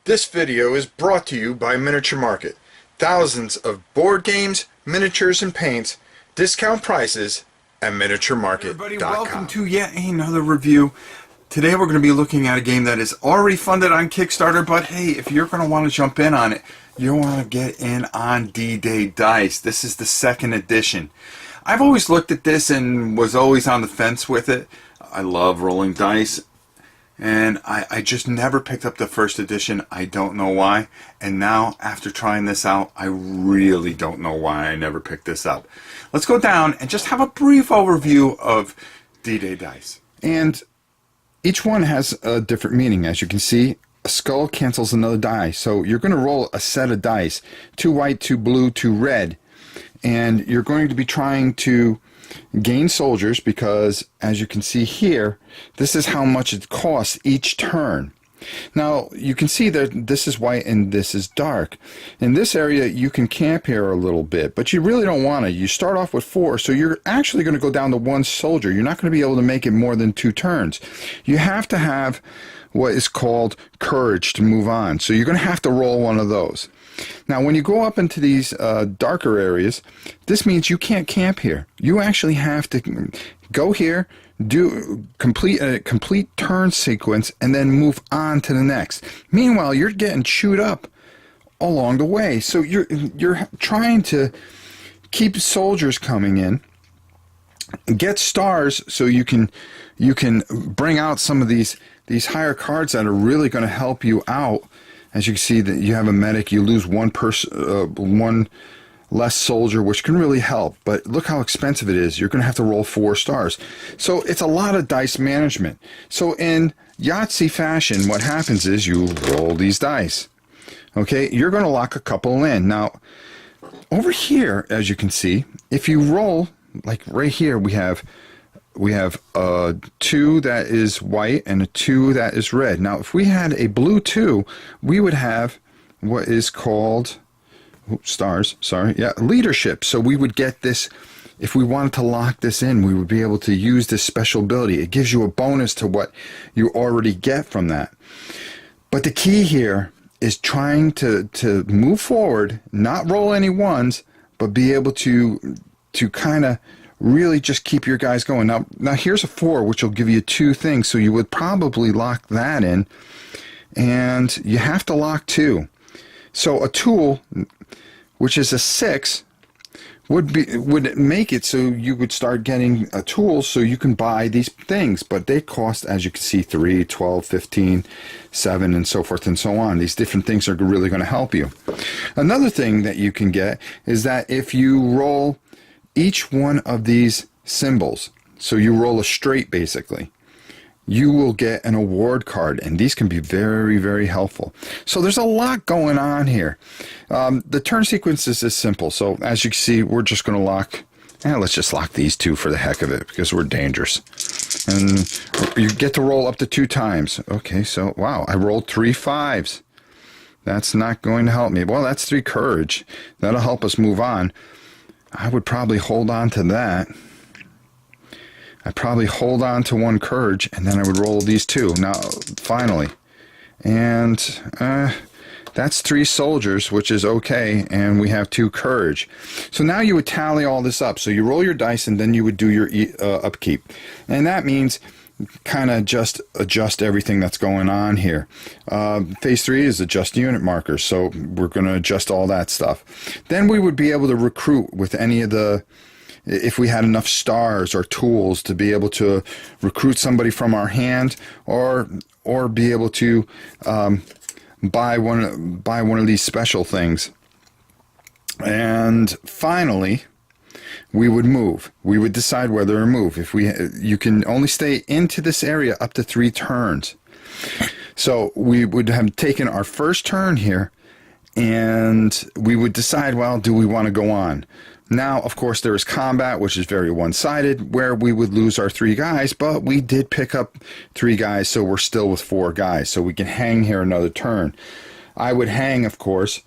This video is brought to you by Miniature Market. Thousands of board games, miniatures, and paints, discount prices at miniaturemarket.com. Everybody, welcome to yet another review. Today we're going to be looking at a game that is already funded on Kickstarter, but hey, if you're going to want to jump in on it, you want to get in on D-Day Dice. This is the second edition. I've always looked at this and was always on the fence with it. I love rolling dice. And I just never picked up the first edition. I don't know why. And now, after trying this out, I really don't know why I never picked this up. Let's go down and just have a brief overview of D-Day Dice. And each one has a different meaning. As you can see, a skull cancels another die. So you're going to roll a set of dice. 2 white, 2 blue, 2 red. And you're going to be trying to gain soldiers because, as you can see here, this is how much it costs each turn. Now you can see that this is white and this is dark. In this area you can camp here a little bit, but you really don't want to. You start off with 4, so you're actually going to go down to 1 soldier. You're not going to be able to make it more than 2 turns. You have to have what is called courage to move on, so you're going to have to roll one of those. Now when you go up into these darker areas, this means you can't camp here. You actually have to go here, do a complete turn sequence, and then move on to the next. Meanwhile, you're getting chewed up along the way. So you're trying to keep soldiers coming in, get stars so you can bring out some of these higher cards that are really going to help you out. As you can see, that you have a medic, you lose one less soldier, which can really help. But look how expensive it is. You're going to have to roll 4 stars. So it's a lot of dice management. So in Yahtzee fashion, what happens is you roll these dice. Okay, you're going to lock a couple in. Now, over here, as you can see, if you roll, like right here, we have a 2 that is white and a 2 that is red. Now, if we had a blue 2, we would have what is called leadership. So we would get this. If we wanted to lock this in, we would be able to use this special ability. It gives you a bonus to what you already get from that. But the key here is trying to move forward, not roll any 1s, but be able to kind of really just keep your guys going. Now here's a 4, which will give you 2 things, so you would probably lock that in, and you have to lock 2. So a tool, which is a 6, would make it so you would start getting a tool so you can buy these things, but they cost, as you can see, 3, 12, 15, 7, and so forth and so on. These different things are really going to help you. Another thing that you can get is that if you roll each one of these symbols, so you roll a straight basically, you will get an award card, and these can be very, very helpful. So there's a lot going on here. The turn sequence is simple. So as you can see, we're just going to lock, let's just lock these 2 for the heck of it, because we're dangerous. And you get to roll up to 2 times. Okay, so wow, I rolled 3 5s. That's not going to help me. Well, that's 3 courage. That'll help us move on. I would probably hold on to that. I'd probably hold on to 1 courage, and then I would roll these 2. Now, finally. And that's 3 soldiers, which is okay, and we have 2 courage. So now you would tally all this up. So you roll your dice, and then you would do your upkeep. And that means kind of just adjust everything that's going on here. Phase 3 is adjust unit markers, so we're going to adjust all that stuff. Then we would be able to recruit with any of the, if we had enough stars or tools to be able to recruit somebody from our hand, or be able to buy one of these special things. And finally, we would move. We would decide whether to move. You can only stay into this area up to 3 turns. So we would have taken our first turn here, and we would decide, well, do we want to go on? Now, of course, there is combat, which is very one-sided, where we would lose our 3 guys, but we did pick up 3 guys, so we're still with 4 guys, so we can hang here another turn. I would hang, of course,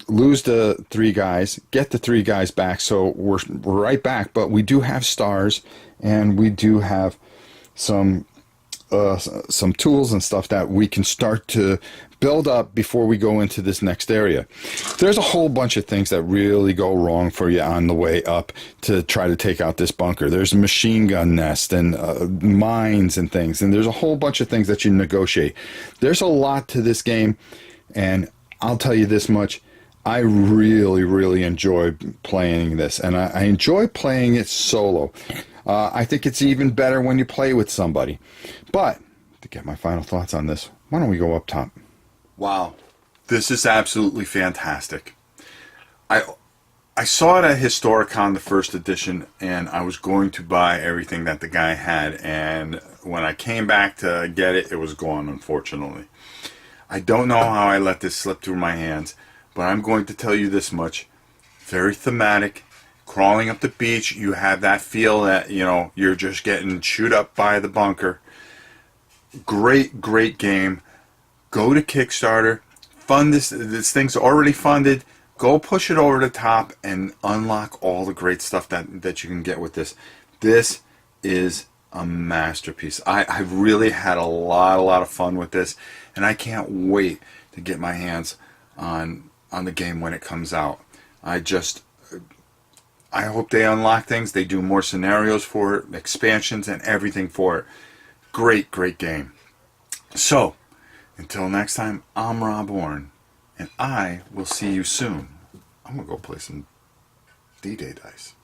lose the 3 guys, get the 3 guys back, so we're right back, but we do have stars, and we do have some some tools and stuff that we can start to build up before we go into this next area. There's a whole bunch of things that really go wrong for you on the way up to try to take out this bunker. There's a machine gun nest and mines and things, and there's a whole bunch of things that you negotiate. There's a lot to this game, and I'll tell you this much. I really, really enjoy playing this, and I enjoy playing it solo. I think it's even better when you play with somebody. But to get my final thoughts on this, why don't we go up top? Wow, this is absolutely fantastic. I saw it at Historicon, the first edition, and I was going to buy everything that the guy had, and when I came back to get it, it was gone, unfortunately. I don't know how I let this slip through my hands, but I'm going to tell you this much. Very thematic. Crawling up the beach, you have that feel that, you know, you're just getting chewed up by the bunker. Great, great game. Go to Kickstarter. Fund this. This thing's already funded. Go push it over the top and unlock all the great stuff that you can get with this. This is a masterpiece. I've really had a lot of fun with this, and I can't wait to get my hands on the game when it comes out. I hope they unlock things. They do more scenarios for it, expansions, and everything for it. Great, great game. So, until next time, I'm Rob Warren, and I will see you soon. I'm going to go play some D-Day dice.